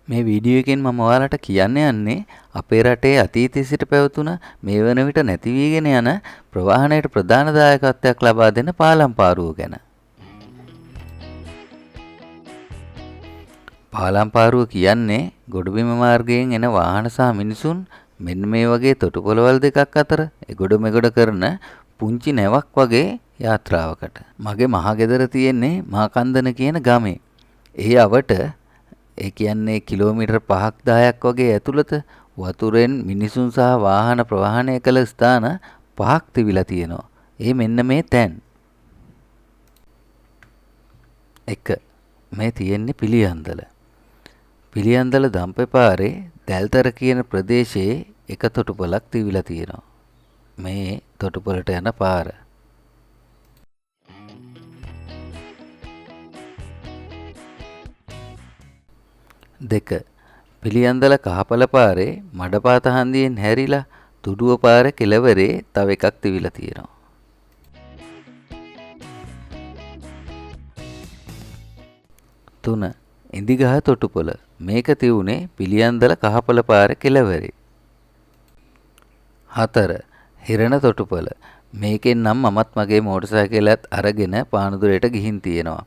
මේ වීඩියෝ එකෙන් මම ඔයාලට කියන්න යන්නේ අපේ රටේ අතීතයේ සිට පැවතුන මේ වන විට නැති වීගෙන යන ප්‍රවාහනයට ප්‍රධාන දායකත්වයක් ලබා දෙන පාලම් පාරුව ගැන. පාලම් පාරුව කියන්නේ ගොඩබිම මාර්ගයෙන් එන වාහන සහ මිනිසුන් මෙන්න මේ වගේ තොටුපළවල් දෙකක් අතර එගොඩ මෙගොඩ කරන පුංචි නැවක් වගේ යාත්‍රාවකට. මගේ මහගෙදර තියෙන්නේ මහකන්දන කියන ගමේ. ඒ අවට ඒ කියන්නේ කිලෝමීටර් 5ක් 10ක් වගේ ඇතුළත වතුරෙන් මිනිසුන් සහ වාහන ප්‍රවාහනය කළ ස්ථාන 5ක් තිබිලා තියෙනවා. ඒ මෙන්න මේ තැන්. 1. මේ තියෙන්නේ පිළියන්දල. පිළියන්දල දම්පෙපාරේ දැල්තර කියන ප්‍රදේශයේ එක තොටුපළක් තිබිලා තියෙනවා. මේ තොටුපළට යන පාර. 2. පිළියන්දල කහපල පාරේ මඩපාත හන්දියෙන් හැරිලා තුඩුව පාර කෙළවරේ තව එකක් තිබිලා තියෙනවා. 3. ඉදිගහ තොටුපළ. මේක තියුනේ පිළියන්දල කහපල පාර කෙළවරේ. 4. හිරණ තොටුපළ. මේකෙන් නම් මමත් මගේ මෝටර් සයිකලයත් අරගෙන පානදුරේට ගිහින් තියෙනවා.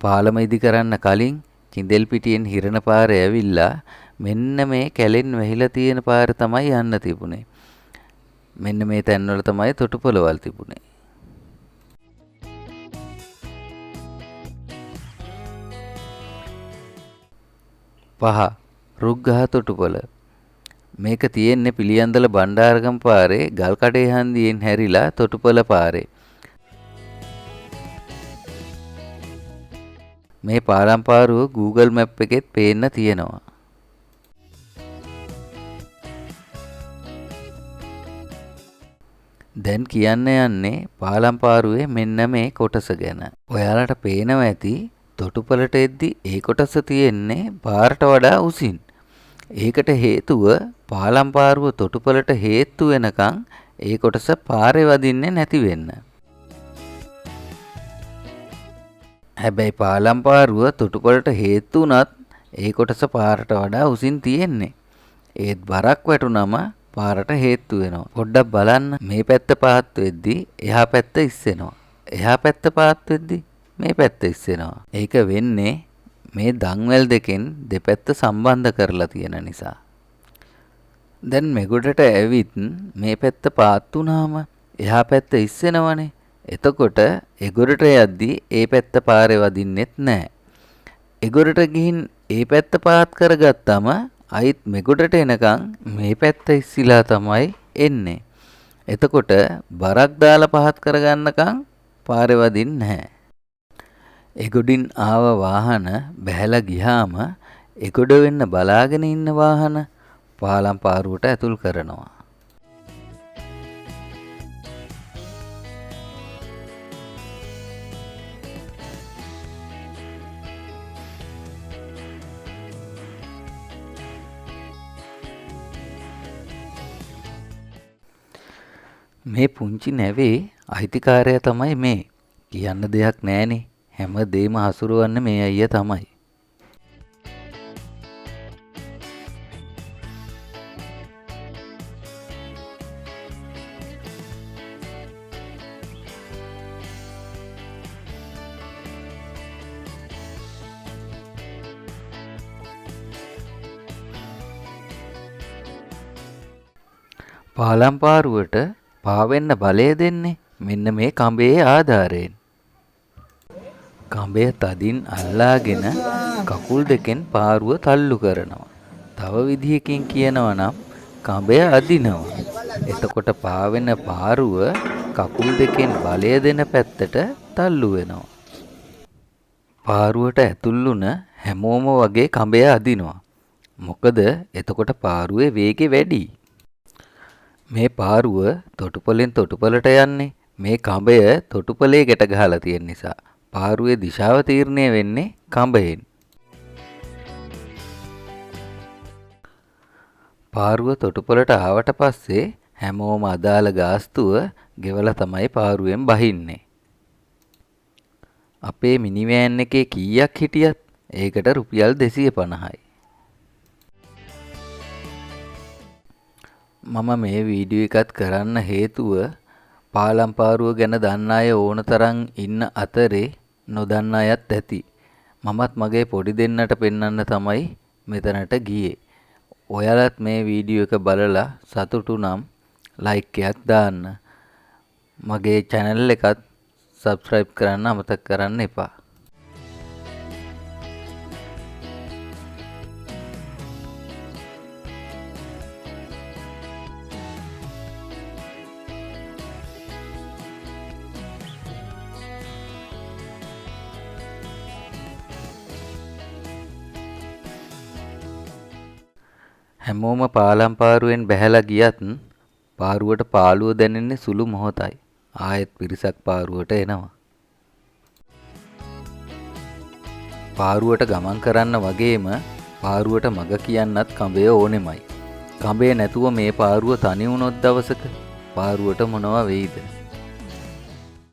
පාලම ඉදි කරන්න කලින් කිඳෙල් පිටියෙන් හිරණ පාරේ ඇවිල්ලා මෙන්න මේ කැලෙන් වැහිලා තියෙන පාර තමයි යන්න තිබුණේ. මෙන්න මේ තැන්වල තමයි තොටුපළවල් තිබුණේ. 5. රුක්ගහ තොටුපළ. මේක තියෙන්නේ පිළියන්දල බණ්ඩාරගම පාරේ ගල්කඩේ හන්දියෙන් හැරිලා තොටුපළ පාරේ. මේ පාලම් පාරුව Google Map එකෙත් පේන්න තියෙනවා. දැන් කියන්න යන්නේ පාලම් පාරුවේ මෙන්න මේ කොටස ගැන. ඔයාලට පේනවා ඇති තොටුපළට එද්දි ඒ කොටස තියෙන්නේ පාරට වඩා උසින්. ඒකට හේතුව පාලම් පාරුව තොටුපළට හේතු වෙනකන් ඒ කොටස පාරේ වදින්නේ නැති වෙන්න. හැබැයි පාලම් පාරුව තොටුපළට හේතු වුණත් ඒ කොටස පාරට වඩා උසින් තියෙන්නේ. ඒත් බරක් වැටුනම පාරට හේතු වෙනවා. පොඩ්ඩක් බලන්න මේ පැත්ත පාත් වෙද්දි එහා පැත්ත ඉස්සෙනවා. එහා පැත්ත පාත් වෙද්දි මේ පැත්ත ඉස්සෙනවා. ඒක වෙන්නේ මේ දන්වැල් දෙකෙන් දෙපැත්ත සම්බන්ධ කරලා තියෙන නිසා. දැන් මෙගොඩට ඇවිත් මේ පැත්ත පාත් වුණාම එහා පැත්ත ඉස්සෙනවනේ. එතකොට එගොඩට යද්දි ඒ පැත්ත පාරේ වදින්නෙත් නැහැ. එගොඩට ගිහින් ඒ පැත්ත පාත් කරගත්තම අයිත් මෙගොඩට එනකන් මේ පැත්ත ඉස්සිලා තමයි එන්නේ. එතකොට බරක් දාලා පහත් කරගන්නකම් පාරේ වදින්නේ නැහැ. එගොඩින් ආව වාහන බැහැලා ගියාම එගොඩ වෙන්න බලාගෙන ඉන්න වාහන පාලම් පාරුවට ඇතුල් කරනවා. මේ පුංචි නැවේ අයිතිකාරයා තමයි මේ. කියන්න දෙයක් නෑනේ. හැම දෙයක්ම හසුරවන්නේ මේ අයියා තමයි. පාලම් පාරුවට පාවෙන්න බලය දෙන්නේ මෙන්න මේ කඹේ ආධාරයෙන්. කඹය තදින් අල්ලාගෙන කකුල් දෙකෙන් පාරුව තල්ලු කරනවා. තව විදිහකින් කියනවා නම් කඹය අදිනවා. එතකොට පාවෙන පාරුව කකුල් දෙකෙන් බලය දෙන පැත්තට තල්ලු වෙනවා. පාරුවට ඇතුල් වුණ හැමෝම වගේ කඹය අදිනවා. මොකද එතකොට පාරුවේ වේගය වැඩි. මේ පාරුව තොටුපළෙන් තොටුපළට යන්නේ මේ කඹය තොටුපළේ ගැට ගහලා තියෙන නිසා. පාරුවේ දිශාව තීරණය වෙන්නේ කඹයෙන්. පාරුව තොටුපළට ආවට පස්සේ හැමෝම අදාළ ගාස්තුව ගෙවලා තමයි පාරුවෙන් බහින්නේ. අපේ මිනි වෑන් එකේ කීයක් හිටියත් ඒකට රුපියල් 250යි. මම මේ වීඩියෝ එකත් කරන්න හේතුව පාලම් පාරුව ගැන දන්න අය ඕන තරම් ඉන්න අතරේ නොදන්න අයත් ඇති. මමත් මගේ පොඩි දෙන්නට පෙන්වන්න තමයි මෙතනට ගියේ. ඔයාලත් මේ වීඩියෝ එක බලලා සතුටු නම් ලයික් එකක් දාන්න. මගේ channel එකත් subscribe කරන්න අමතක කරන්න එපා. හැමෝම පාලම් පාරුවෙන් බැහැලා ගියත් පාරුවට පාළුව දැනෙන්නේ සුළු මොහොතයි. ආයෙත් පිරිසක් පාරුවට එනවා. පාරුවට ගමන් කරන්න වගේම පාරුවට මග කියන්නත් කඹය ඕනෙමයි. කඹය නැතුව මේ පාරුව තනි වුණොත් දවසක පාරුවට මොනවා වෙයිද?